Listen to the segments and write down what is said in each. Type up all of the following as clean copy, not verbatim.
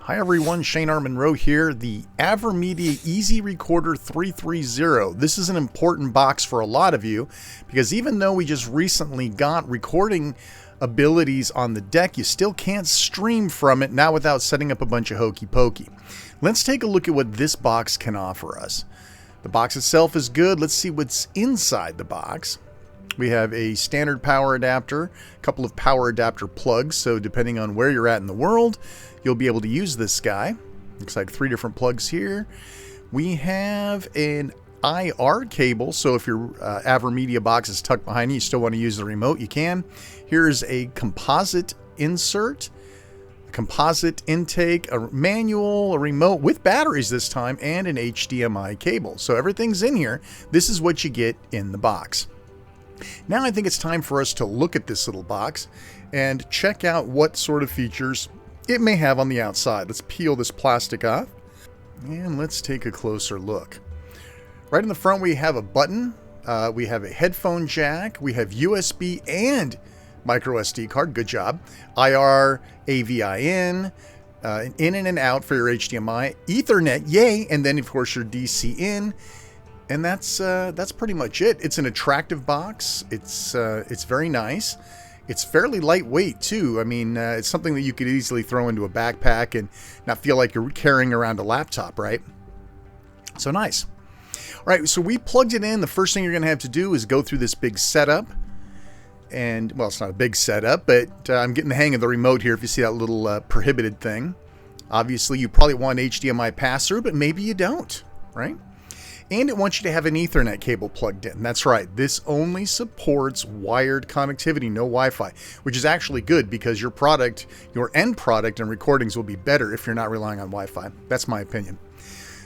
Hi everyone, Shane R. Monroe here, the AverMedia EzRecorder 330. This is an important box for a lot of you because even though we just recently got recording abilities on the deck, you still can't stream from it now without setting up a bunch of hokey pokey. Let's take a look at what this box can offer us. The box itself is good. Let's see what's inside the box. We have a standard power adapter, a couple of power adapter plugs, so depending on where you're at in the world, you'll be able to use this guy. Looks like 3 different plugs here. We have an IR cable, so if your AverMedia box is tucked behind you, you still want to use the remote, you can. Here's a composite insert, a composite intake, a manual, a remote with batteries this time, and an HDMI cable. So everything's in here. This is what you get in the box. Now I think it's time for us to look at this little box and check out what sort of features it may have on the outside. Let's peel this plastic off and let's take a closer look. Right in the front we have a button, we have a headphone jack, we have USB and microSD card, good job, IR, AV-IN, in and out for your HDMI, Ethernet, yay, and then of course your DC in. And that's pretty much it. It's an attractive box. It's very nice. It's fairly lightweight too. I mean, it's something that you could easily throw into a backpack and not feel like you're carrying around a laptop, right? So nice. All right, so we plugged it in. The first thing you're going to have to do is go through this big setup. And, well, it's not a big setup, but I'm getting the hang of the remote here if you see that little prohibited thing. Obviously, you probably want HDMI pass-through, but maybe you don't, right? And it wants you to have an Ethernet cable plugged in. That's right. This only supports wired connectivity, no Wi-Fi, which is actually good because your product, your end product and recordings will be better if you're not relying on Wi-Fi. That's my opinion.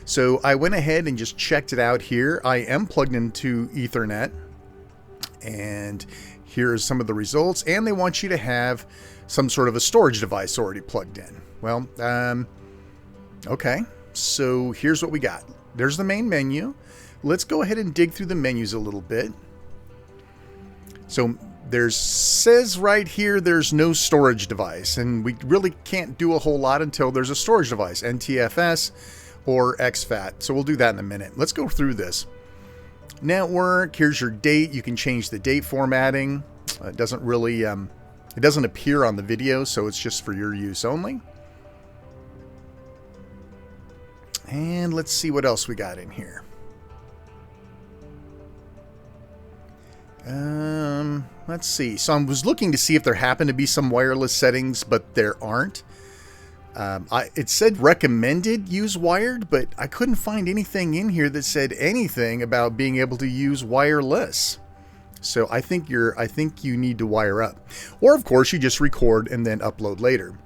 So I went ahead and just checked it out here. I am plugged into Ethernet, and here's some of the results. And they want you to have some sort of a storage device already plugged in. Well, okay. So here's what we got. There's the main menu. Let's go ahead and dig through the menus a little bit. So says right here there's no storage device, and we really can't do a whole lot until there's a storage device, NTFS or exFAT. So we'll do that in a minute. Let's go through this. Network, here's your date. You can change the date formatting. It doesn't really, it doesn't appear on the video, so it's just for your use only. And let's see what else we got in here. Let's see. So I was looking to see if there happened to be some wireless settings, but there aren't. It said recommended use wired, but I couldn't find anything in here that said anything about being able to use wireless. So I think you need to wire up. Or of course you just record and then upload later.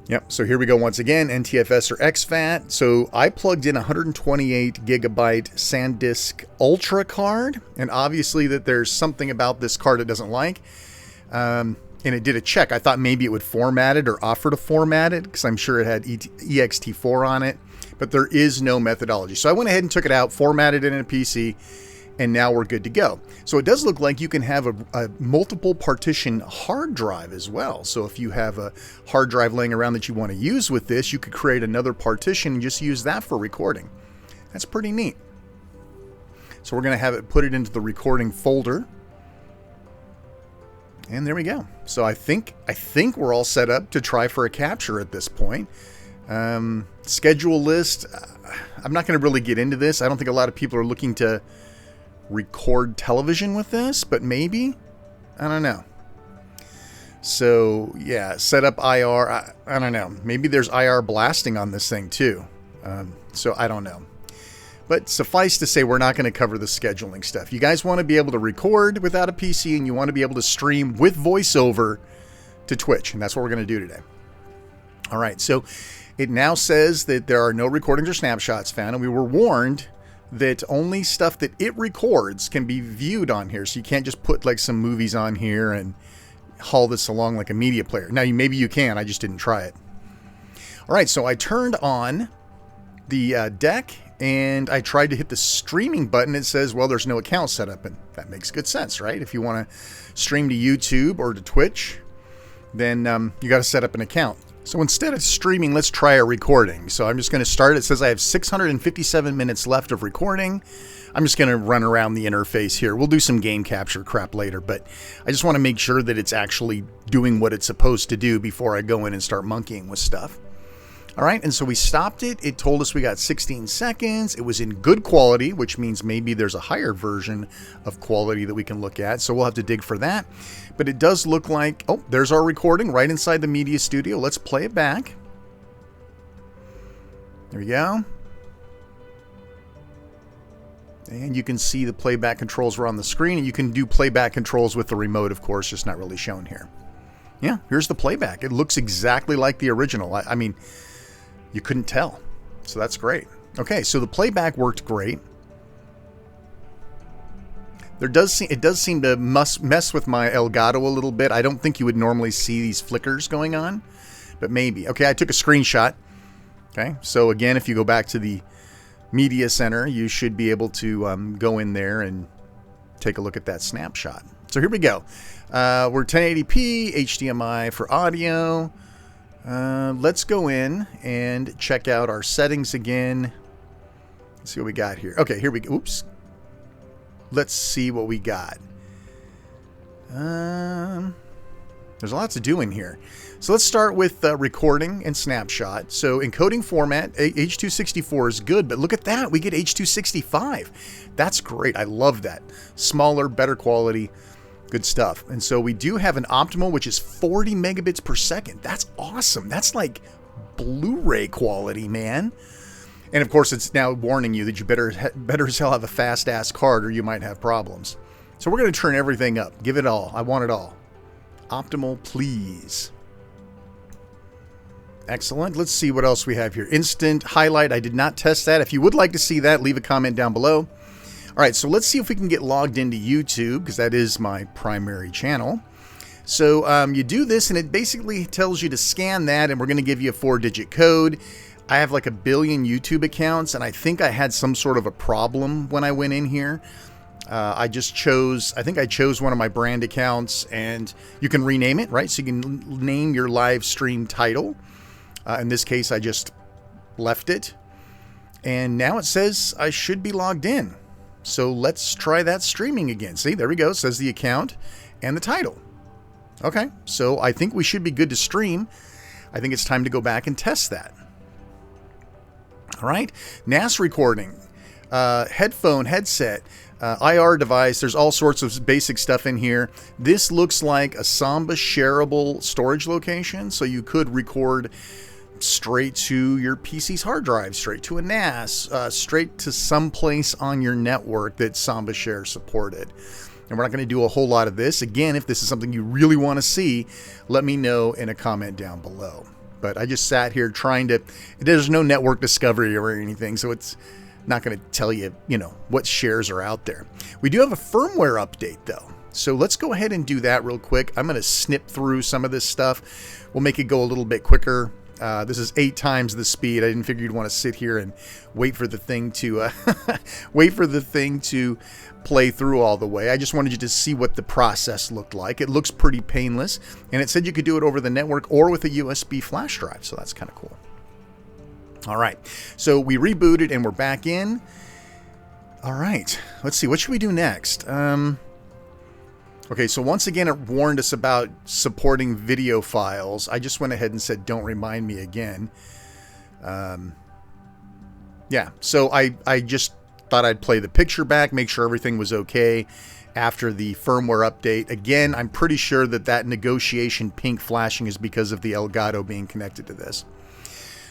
Yep, so here we go once again, NTFS or exFAT. So I plugged in a 128 gigabyte SanDisk Ultra card, and obviously that there's something about this card it doesn't like. And it did a check. I thought maybe it would format it or offer to format it because I'm sure it had ext4 on it, but there is no methodology. So I went ahead and took it out, formatted it in a PC, and now we're good to go. So it does look like you can have a multiple partition hard drive as well. So if you have a hard drive laying around that you want to use with this, you could create another partition and just use that for recording. That's pretty neat. So we're going to have it put it into the recording folder. And there we go. So I think we're all set up to try for a capture at this point. Schedule list. I'm not going to really get into this. I don't think a lot of people are looking to record television with this, but maybe, I don't know. So yeah, set up IR. I don't know. Maybe there's IR blasting on this thing too. So I don't know. But suffice to say, we're not going to cover the scheduling stuff. You guys want to be able to record without a PC, and you want to be able to stream with voiceover to Twitch, and that's what we're going to do today. All right, so it now says that there are no recordings or snapshots found, and we were warned that only stuff that it records can be viewed on here. So you can't just put like some movies on here and haul this along like a media player. Now, maybe you can. I just didn't try it. All right, so I turned on the deck and I tried to hit the streaming button. It says, well, there's no account set up, and that makes good sense, right? If you want to stream to YouTube or to Twitch, then you got to set up an account. So instead of streaming, let's try a recording. So I'm just going to start. It says I have 657 minutes left of recording. I'm just going to run around the interface here. We'll do some game capture crap later, but I just want to make sure that it's actually doing what it's supposed to do before I go in and start monkeying with stuff. All right, and so we stopped it. It told us we got 16 seconds. It was in good quality, which means maybe there's a higher version of quality that we can look at. So we'll have to dig for that. But it does look like, oh, there's our recording right inside the media studio. Let's play it back. There we go. And you can see the playback controls were on the screen, and you can do playback controls with the remote, of course, just not really shown here. Yeah, here's the playback. It looks exactly like the original. I mean, you couldn't tell. So that's great. Okay, so the playback worked great. It does seem to mess with my Elgato a little bit. I don't think you would normally see these flickers going on, but maybe. Okay, I took a screenshot. Okay, so again, if you go back to the Media Center, you should be able to go in there and take a look at that snapshot. So here we go. We're 1080p, HDMI for audio. Let's go in and check out our settings again. Let's see what we got here. Okay, here we go. Oops. Let's see what we got. There's a lot to do in here. So let's start with recording and snapshot. So encoding format, H.264 is good, but look at that. We get H.265. That's great. I love that. Smaller, better quality, good stuff. And so we do have an optimal, which is 40 megabits per second. That's awesome. That's like Blu-ray quality, man. And of course, it's now warning you that you better as hell have a fast-ass card or you might have problems. So we're going to turn everything up. Give it all. I want it all. Optimal, please. Excellent. Let's see what else we have here. Instant highlight. I did not test that. If you would like to see that, leave a comment down below. All right, so let's see if we can get logged into YouTube, because that is my primary channel. So you do this, and it basically tells you to scan that, and we're going to give you a 4-digit code. I have like 1 billion YouTube accounts, and I think I had some sort of a problem when I went in here. I think I chose one of my brand accounts, and you can rename it, right? So you can name your live stream title. In this case, I just left it. And now it says I should be logged in. So let's try that streaming again. See, there we go. It says the account and the title. Okay, so I think we should be good to stream. I think it's time to go back and test that. All right, NAS recording, headphone, headset, IR device. There's all sorts of basic stuff in here. This looks like a Samba shareable storage location, so you could record straight to your PC's hard drive, straight to a NAS, straight to some place on your network that Samba Share supported. And we're not going to do a whole lot of this. Again, if this is something you really want to see, let me know in a comment down below. But I just sat here trying to, there's no network discovery or anything, so it's not going to tell you, what shares are out there. We do have a firmware update though. So let's go ahead and do that real quick. I'm going to snip through some of this stuff. We'll make it go a little bit quicker. This is 8 times the speed. I didn't figure you'd want to sit here and wait for the thing to play through all the way. I just wanted you to see what the process looked like. It looks pretty painless, and it said you could do it over the network or with a USB flash drive, so that's kind of cool. All right, so we rebooted and we're back in. All right, let's see, what should we do next? Okay, so once again, it warned us about supporting video files. I just went ahead and said, don't remind me again. Yeah, so I just thought I'd play the picture back, make sure everything was okay after the firmware update. Again, I'm pretty sure that negotiation pink flashing is because of the Elgato being connected to this.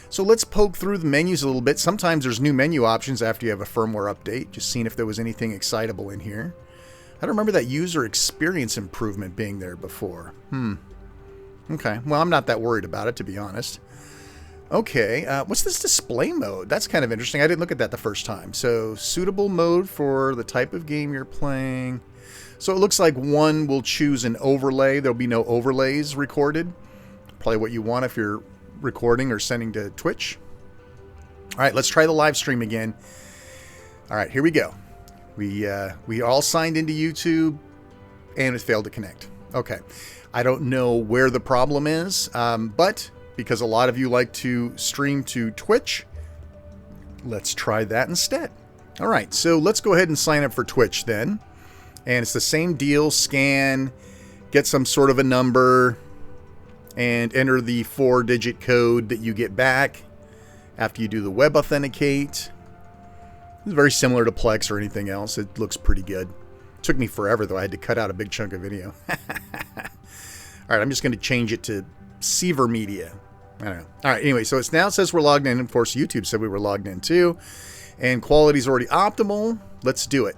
So let's poke through the menus a little bit. Sometimes there's new menu options after you have a firmware update. Just seeing if there was anything excitable in here. I don't remember that user experience improvement being there before. Okay, well, I'm not that worried about it, to be honest. Okay, what's this display mode? That's kind of interesting. I didn't look at that the first time. So, suitable mode for the type of game you're playing. So it looks like one will choose an overlay. There'll be no overlays recorded. Probably what you want if you're recording or sending to Twitch. All right, let's try the live stream again. All right, here we go. We all signed into YouTube, and it failed to connect. Okay, I don't know where the problem is, but because a lot of you like to stream to Twitch. Let's try that instead. All right, so let's go ahead and sign up for Twitch then. And it's the same deal. Scan, get some sort of a number, and enter the 4-digit code that you get back after you do the web authenticate. It's very similar to Plex or anything else. It looks pretty good. It took me forever, though. I had to cut out a big chunk of video. All right, I'm just going to change it to AverMedia. I don't know. All right, anyway, so it now says we're logged in. Of course, YouTube said we were logged in too. And quality's already optimal. Let's do it.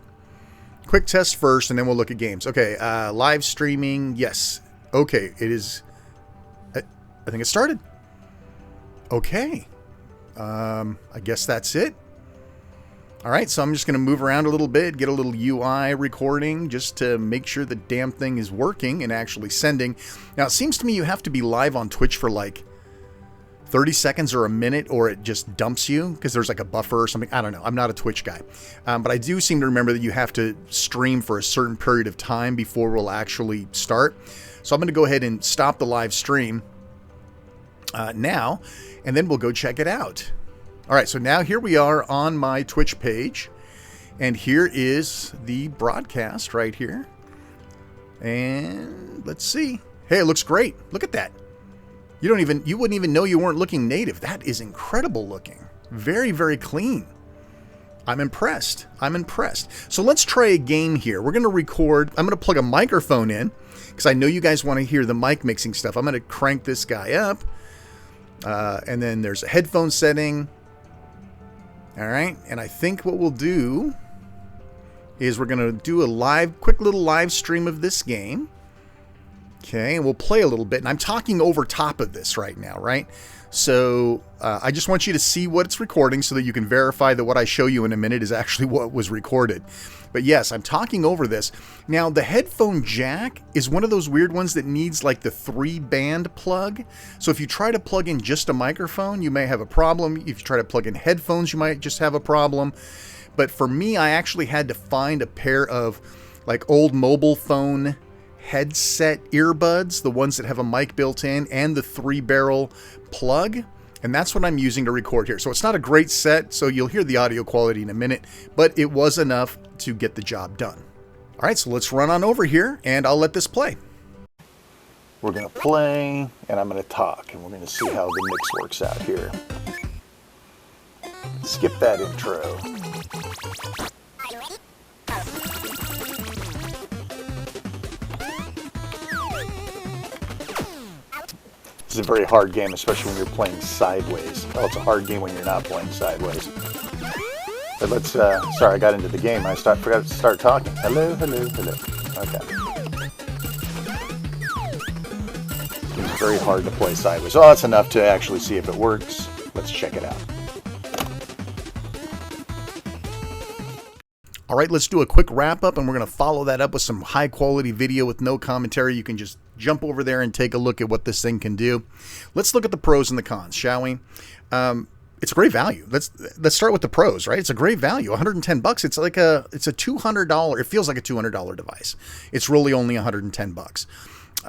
Quick test first, and then we'll look at games. Okay, live streaming. Yes. Okay, it is. I think it started. Okay. I guess that's it. All right, so I'm just going to move around a little bit, get a little UI recording just to make sure the damn thing is working and actually sending. Now, it seems to me you have to be live on Twitch for like 30 seconds or a minute, or it just dumps you because there's like a buffer or something. I don't know. I'm not a Twitch guy. But I do seem to remember that you have to stream for a certain period of time before we'll actually start. So I'm going to go ahead and stop the live stream now, and then we'll go check it out. All right, so now here we are on my Twitch page, and here is the broadcast right here. And let's see. Hey, it looks great. Look at that. You wouldn't even know you weren't looking native. That is incredible looking. Very, very clean. I'm impressed. I'm impressed. So let's try a game here. We're going to record. I'm going to plug a microphone in because I know you guys want to hear the mic mixing stuff. I'm going to crank this guy up. And then there's a headphone setting. All right. And I think what we'll do is we're going to do a quick little live stream of this game. Okay. And we'll play a little bit. And I'm talking over top of this right now, right? So I just want you to see what it's recording so that you can verify that what I show you in a minute is actually what was recorded. But yes, I'm talking over this. Now, the headphone jack is one of those weird ones that needs like the 3-band plug. So if you try to plug in just a microphone, you may have a problem. If you try to plug in headphones, you might just have a problem. But for me, I actually had to find a pair of like old mobile phone headset earbuds, the ones that have a mic built in, and the 3-barrel plug, and that's what I'm using to record here. So it's not a great set, so you'll hear the audio quality in a minute, but it was enough to get the job done. All right, so let's run on over here, and I'll let this play. We're going to play, and I'm going to talk, and we're going to see how the mix works out here. Skip that intro. It's a very hard game, especially when you're playing sideways. Well, it's a hard game when you're not playing sideways. But let's, sorry, I got into the game. I forgot to start talking. Hello, hello, hello. Okay. It's very hard to play sideways. Oh, that's enough to actually see if it works. Let's check it out. All right, let's do a quick wrap up, and we're going to follow that up with some high quality video with no commentary. You can just jump over there and take a look at what this thing can do. Let's look at the pros and the cons, shall we? It's a great value. Let's start with the pros, right? It's a great value. 110 bucks. It's a $200. It feels like a $200 device. It's really only 110 bucks.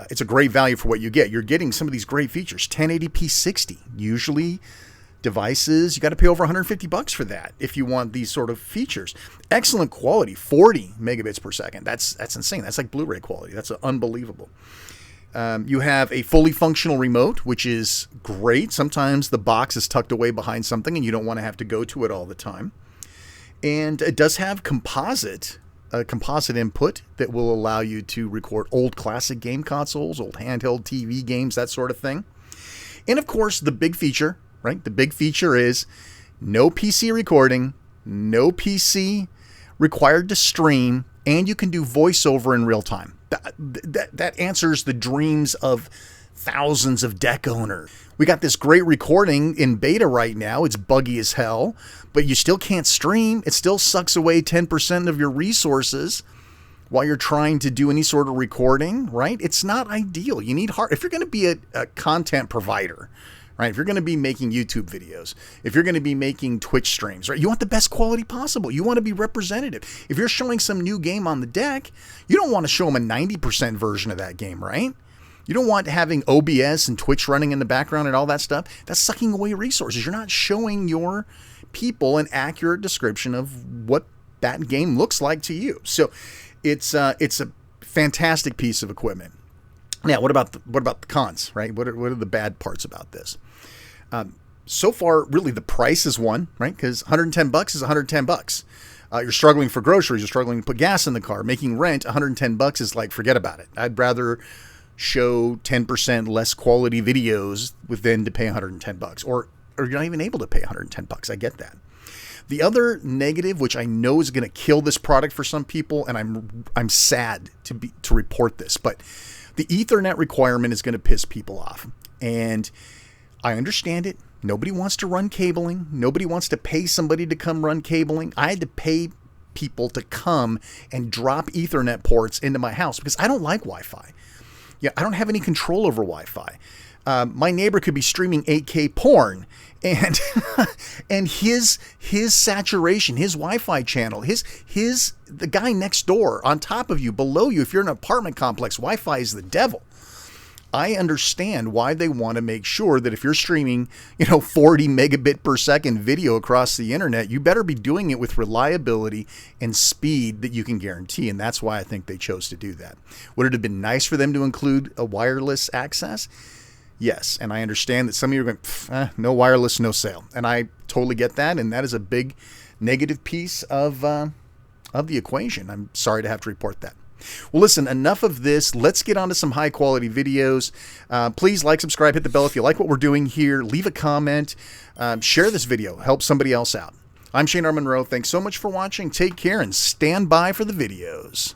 It's a great value for what you get. You're getting some of these great features. 1080p 60. Usually devices, you got to pay over 150 bucks for that if you want these sort of features. Excellent quality, 40 megabits per second. That's insane. That's like Blu-ray quality. That's unbelievable. You have a fully functional remote, which is great. Sometimes the box is tucked away behind something and you don't want to have to go to it all the time. And it does have composite input that will allow you to record old classic game consoles, old handheld TV games, that sort of thing. And of course, the big feature, right? The big feature is no PC recording, no PC required to stream, and you can do voiceover in real time. That answers the dreams of thousands of deck owners. We got this great recording in beta right now. It's buggy as hell, but you still can't stream. It still sucks away 10% of your resources while you're trying to do any sort of recording, right? It's not ideal. You need if you're going to be a content provider, right? If you're going to be making YouTube videos, if you're going to be making Twitch streams, right? You want the best quality possible. You want to be representative. If you're showing some new game on the deck, you don't want to show them a 90% version of that game, right? You don't want having OBS and Twitch running in the background and all that stuff. That's sucking away resources. You're not showing your people an accurate description of what that game looks like to you. So it's a fantastic piece of equipment. Now, what about the cons, right? What are the bad parts about this? So far, really, the price is one, right? Because $110 is $110. You're struggling for groceries. You're struggling to put gas in the car. Making rent, $110 is like, forget about it. I'd rather show 10% less quality videos than to pay $110. Or you're not even able to pay $110. I get that. The other negative, which I know is going to kill this product for some people, and I'm sad to report this, but the Ethernet requirement is going to piss people off. And I understand it. Nobody wants to run cabling. Nobody wants to pay somebody to come run cabling. I had to pay people to come and drop Ethernet ports into my house because I don't like Wi-Fi. Yeah, I don't have any control over Wi-Fi. My neighbor could be streaming 8K porn, and and his saturation, his Wi-Fi channel, the guy next door, on top of you, below you, if you're in an apartment complex, Wi-Fi is the devil. I understand why they want to make sure that if you're streaming, 40 megabit per second video across the internet, you better be doing it with reliability and speed that you can guarantee. And that's why I think they chose to do that. Would it have been nice for them to include a wireless access? Yes. And I understand that some of you are going, no wireless, no sale. And I totally get that. And that is a big negative piece of the equation. I'm sorry to have to report that. Well, listen, enough of this. Let's get on to some high-quality videos. Please like, subscribe, hit the bell if you like what we're doing here. Leave a comment. Share this video. Help somebody else out. I'm Shane R. Monroe. Thanks so much for watching. Take care and stand by for the videos.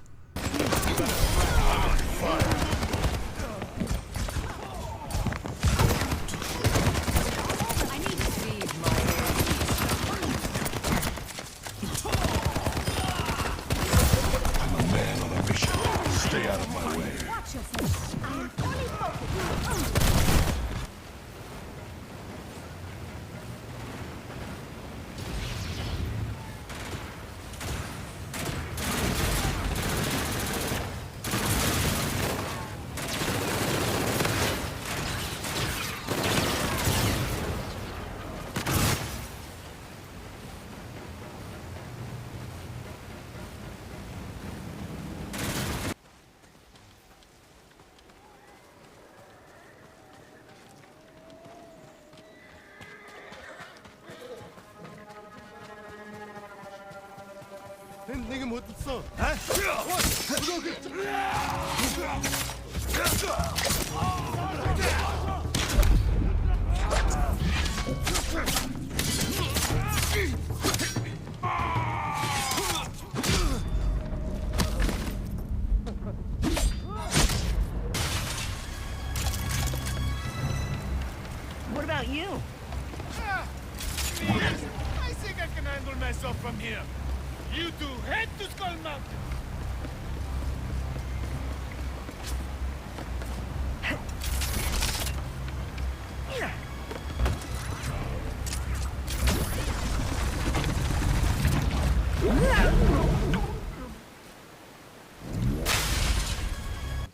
Stay out of my way. 네가 못 듣어. What about you? I think I can handle myself from here. You two head to Skull Mountain.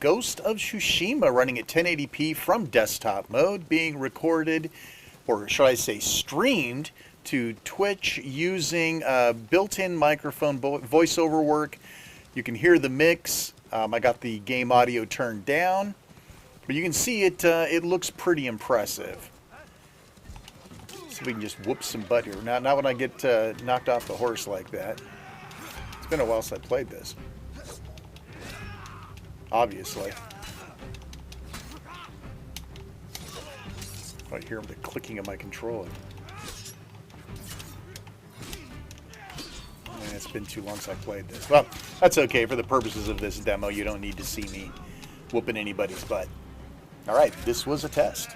Ghost of Tsushima running at 1080p from desktop mode, being recorded, or should I say streamed, to Twitch using built-in microphone voiceover work. You can hear the mix. I got the game audio turned down, but you can see it. It looks pretty impressive. See if we can just whoop some butt here. Not when I get knocked off the horse like that. It's been a while since I played this. Obviously. I hear the clicking of my controller. Man, it's been too long since I played this. Well, that's okay. For the purposes of this demo, you don't need to see me whooping anybody's butt. All right, this was a test.